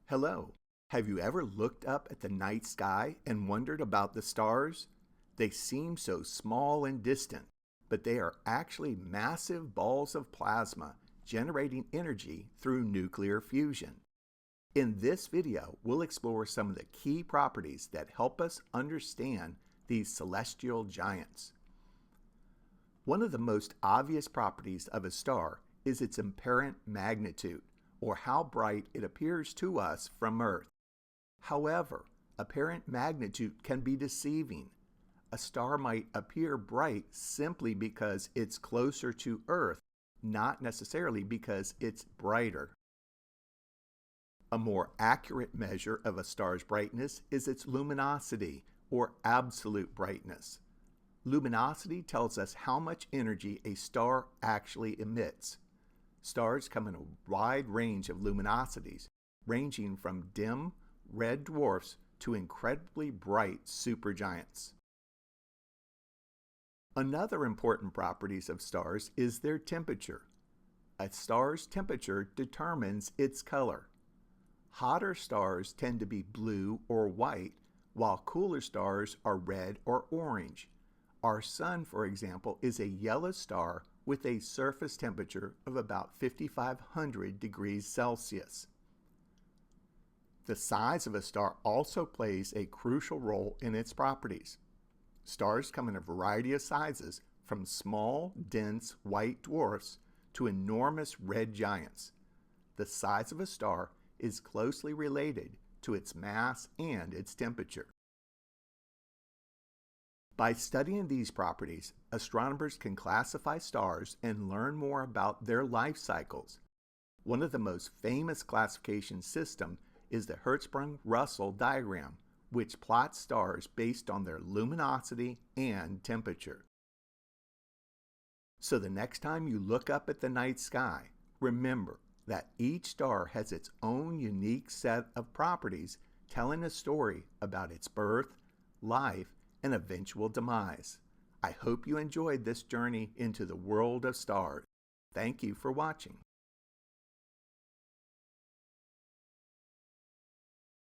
Hello. Have you ever looked up at the night sky and wondered about the stars? They seem so small and distant, but they are actually massive balls of plasma generating energy through nuclear fusion. In this video, we'll explore some of the key properties that help us understand these celestial giants. One of the most obvious properties of a star is its apparent magnitude, or how bright it appears to us from Earth. However, apparent magnitude can be deceiving. A star might appear bright simply because it's closer to Earth, not necessarily because it's brighter. A more accurate measure of a star's brightness is its luminosity, or absolute brightness. Luminosity tells us how much energy a star actually emits. Stars come in a wide range of luminosities, ranging from dim, red dwarfs to incredibly bright supergiants. Another important property of stars is their temperature. A star's temperature determines its color. Hotter stars tend to be blue or white, while cooler stars are red or orange. Our Sun, for example, is a yellow star with a surface temperature of about 5,500 degrees Celsius. The size of a star also plays a crucial role in its properties. Stars come in a variety of sizes, from small, dense white dwarfs to enormous red giants. The size of a star is closely related to its mass and its temperature. By studying these properties, astronomers can classify stars and learn more about their life cycles. One of the most famous classification systems is the Hertzsprung-Russell diagram, which plots stars based on their luminosity and temperature. So the next time you look up at the night sky, remember that each star has its own unique set of properties telling a story about its birth, life, and eventual demise. I hope you enjoyed this journey into the world of stars. Thank you for watching.